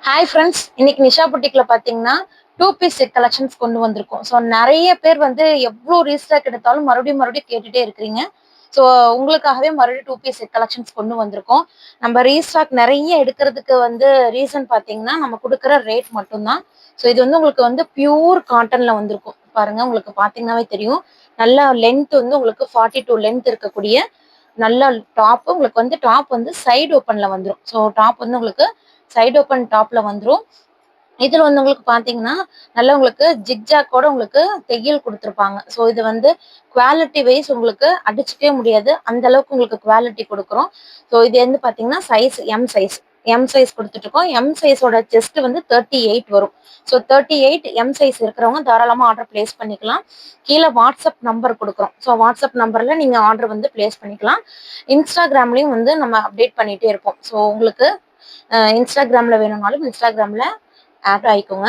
Hi friends, இன்னைக்கு நிஷா புட்டிக்ல பாத்தீங்கன்னா two piece set collections கொண்டு வந்திருக்கோம். ஸோ நிறைய பேர் வந்து எவ்வளோ ரீஸ்டாக் எடுத்தாலும் மறுபடியும் மறுபடியும் கேட்டுட்டே இருக்கிறீங்க. ஸோ உங்களுக்காகவே மறுபடியும் டூ பீஸ் செட் கலெக்ஷன்ஸ் கொண்டு வந்திருக்கோம். நம்ம ரீஸ்டாக் நிறைய எடுக்கிறதுக்கு வந்து ரீசன் பார்த்தீங்கன்னா நம்ம கொடுக்குற ரேட் மட்டும்தான். ஸோ இது வந்து உங்களுக்கு வந்து பியூர் காட்டன்ல வந்திருக்கும். பாருங்க, உங்களுக்கு பார்த்தீங்கன்னாவே தெரியும். நல்ல லென்த் வந்து உங்களுக்கு 42 லென்த் இருக்கக்கூடிய நல்ல டாப். உங்களுக்கு வந்து டாப் வந்து சைடு ஓப்பன்ல வந்துடும். ஸோ டாப் வந்து உங்களுக்கு சைடு ஓப்பன் டாப்ல வந்துடும். இதுல வந்து உங்களுக்கு பாத்தீங்கன்னா நல்லா உங்களுக்கு ஜிக்ஜாக்கோட உங்களுக்கு தையல் கொடுத்துருப்பாங்க. ஸோ இது வந்து குவாலிட்டி வைஸ் உங்களுக்கு அடிச்சுக்கவே முடியாது, அந்த அளவுக்கு உங்களுக்கு குவாலிட்டி கொடுக்குறோம். ஸோ இது வந்து பாத்தீங்கன்னா சைஸ் எம் சைஸ் கொடுத்துட்டு இருக்கோம். எம் சைஸோட செஸ்ட் வந்து 38 வரும். ஸோ 38 எம் சைஸ் இருக்கிறவங்க தாராளமாக ஆர்டர் பிளேஸ் பண்ணிக்கலாம். கீழே வாட்ஸ்அப் நம்பர் கொடுக்குறோம். ஸோ வாட்ஸ்அப் நம்பர்ல நீங்க ஆர்டர் வந்து பிளேஸ் பண்ணிக்கலாம். இன்ஸ்டாகிராம்லயும் வந்து நம்ம அப்டேட் பண்ணிட்டே இருப்போம். ஸோ உங்களுக்கு இன்ஸ்டாகிராம்ல வேணும்னாலும் இன்ஸ்டாகிராம்ல ஆட் ஆயிக்கோங்க.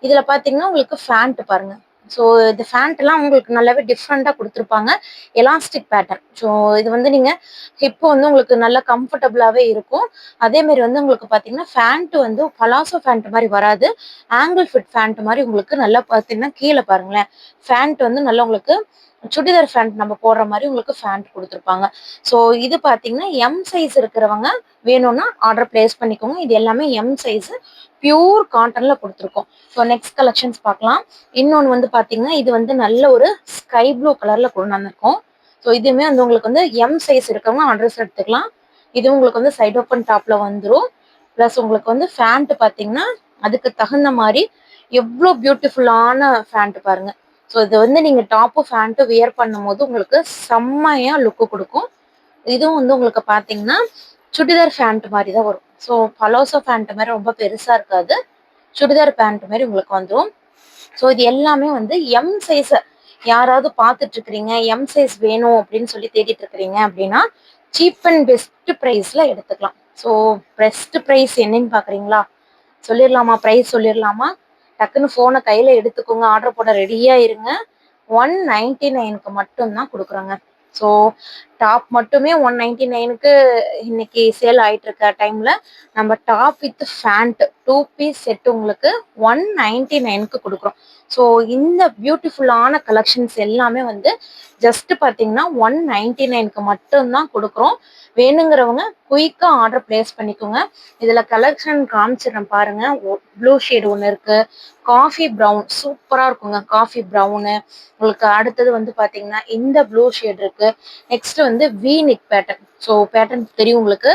இதுல பாத்தீங்கன்னா உங்களுக்கு ஃபேண்ட் பாருங்க. ஸோ இந்த ஃபேண்ட் எல்லாம் உங்களுக்கு நல்லாவே டிஃப்ரெண்டா கொடுத்துருப்பாங்க. Elastic pattern. ஸோ இது வந்து நீங்க ஹிப் வந்து உங்களுக்கு நல்லா கம்ஃபர்டபுளாவே இருக்கும். அதே மாதிரி வந்து உங்களுக்கு பாத்தீங்கன்னா ஃபேண்ட் வந்து பலாசோ ஃபேண்ட் மாதிரி வராது. ஆங்கிள் ஃபிட் ஃபேண்ட் மாதிரி உங்களுக்கு நல்லா பாத்தீங்கன்னா கீழே பாருங்களேன், ஃபேண்ட் வந்து நல்லா உங்களுக்கு சுடிதார் ஃபேண்ட் நம்ம போடுற மாதிரி உங்களுக்கு ஃபேண்ட் கொடுத்துருப்பாங்க. ஸோ இது பாத்தீங்கன்னா எம் சைஸ் இருக்கிறவங்க வேணும்னா ஆர்டர் பிளேஸ் பண்ணிக்கோங்க. இது எல்லாமே எம் சைஸ் பியூர் காட்டன்ல கொடுத்துருக்கோம். ஸோ நெக்ஸ்ட் கலெக்ஷன்ஸ் பார்க்கலாம். இன்னொன்று வந்து பாத்தீங்கன்னா இது வந்து நல்ல ஒரு ஸ்கை ப்ளூ கலர்ல கொண்டு வந்திருக்கோம். ஸோ இதுவுமே வந்து உங்களுக்கு வந்து எம் சைஸ் இருக்கவங்க அட்ரஸ் எடுத்துக்கலாம். இது உங்களுக்கு வந்து சைட் ஓப்பன் டாப்ல வந்துடும். ப்ளஸ் உங்களுக்கு வந்து ஃபேண்ட் பாத்தீங்கன்னா அதுக்கு தகுந்த மாதிரி எவ்வளோ பியூட்டிஃபுல்லான ஃபேண்ட் பாருங்க. ஸோ இது வந்து நீங்க டாப்பும் ஃபேண்ட்டும் வியர் பண்ணும் போது உங்களுக்கு செம்மையா லுக்கு கொடுக்கும். இதுவும் வந்து உங்களுக்கு பாத்தீங்கன்னா சுடிதார் ஃபேண்ட் மாதிரி தான் வரும். ஸோ பலோசோ ஃபேண்ட் மாதிரி ரொம்ப பெருசா இருக்காது, சுடிதார் பேண்ட் மாதிரி உங்களுக்கு வந்துடும். ஸோ இது எல்லாமே வந்து எம் சைஸ். யாராவது பார்த்துட்டு இருக்கிறீங்க எம் சைஸ் வேணும் அப்படின்னு சொல்லி தேடிட்டு இருக்கிறீங்க அப்படின்னா சீப் அண்ட் பெஸ்ட் ப்ரைஸ்ல எடுத்துக்கலாம். ஸோ பெஸ்ட் ப்ரைஸ் என்னன்னு பாக்குறீங்களா? சொல்லிடலாமா? ப்ரைஸ் சொல்லிடலாமா? டக்குன்னு ஃபோனை கையில எடுத்துக்கோங்க, ஆர்டர் போட ரெடியா இருங்க. 199க்கு மட்டும்தான் கொடுக்குறோங்க. ஸோ டாப் மட்டுமே 199க்கு இன்னைக்கு சேல் ஆயிட்டு இருக்க டைம்ல நம்ம top with pant two piece set உங்களுக்கு 199க்கு கொடுக்குறோம். ஸோ இந்த பியூட்டிஃபுல்லான கலெக்ஷன்ஸ் எல்லாமே வந்து ஜஸ்ட் பார்த்தீங்கன்னா 199க்கு மட்டும்தான் கொடுக்குறோம். வேணுங்கிறவங்க குயிக்கா ஆர்டர் பிளேஸ் பண்ணிக்கோங்க. இதுல கலெக்ஷன் காமிச்சிடறேன் பாருங்க. ப்ளூ ஷேட் ஒன்று இருக்கு, காஃபி ப்ரௌன் சூப்பரா இருக்குங்க. காஃபி ப்ரௌனு உங்களுக்கு அடுத்தது வந்து பாத்தீங்கன்னா இந்த ப்ளூ ஷேட் இருக்கு. நெக்ஸ்ட் வந்து we neck pattern. So pattern தெரியும் உங்களுக்கு.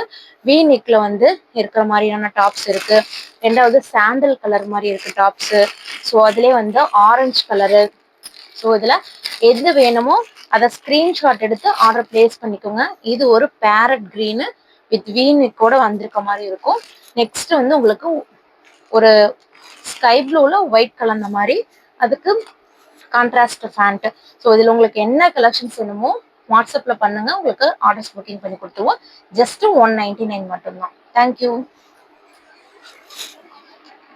வி நெக்ல வந்து இருக்கிற மாதிரியான டாப்ஸ் இருக்கு. ரெண்டாவது சாண்டல் கலர் மாதிரி இருக்கு டாப்ஸ். ஸோ அதுலேயே வந்து ஆரஞ்சு கலரு. ஸோ இதுல எது வேணுமோ அதை ஸ்கிரீன்ஷாட் எடுத்து ஆர்டர் பிளேஸ் பண்ணிக்கோங்க. இது ஒரு பேரட் கிரீனு வித் வி நெக்கோட வந்திருக்க மாதிரி இருக்கும். நெக்ஸ்ட் வந்து உங்களுக்கு ஒரு ஸ்கை ப்ளூல ஒயிட் கலந்த மாதிரி அதுக்கு கான்ட்ராஸ்ட் ஃபேண்ட். ஸோ இதில் உங்களுக்கு என்ன கலெக்ஷன்ஸ் வேணுமோ வாட்ஸ்அப்பில் பண்ணுங்க, உங்களுக்கு ஆர்டர்ஸ் புக்கிங் பண்ணி கொடுத்துருவோம். ஜஸ்ட் 199 மட்டும்தான். தேங்க்யூ.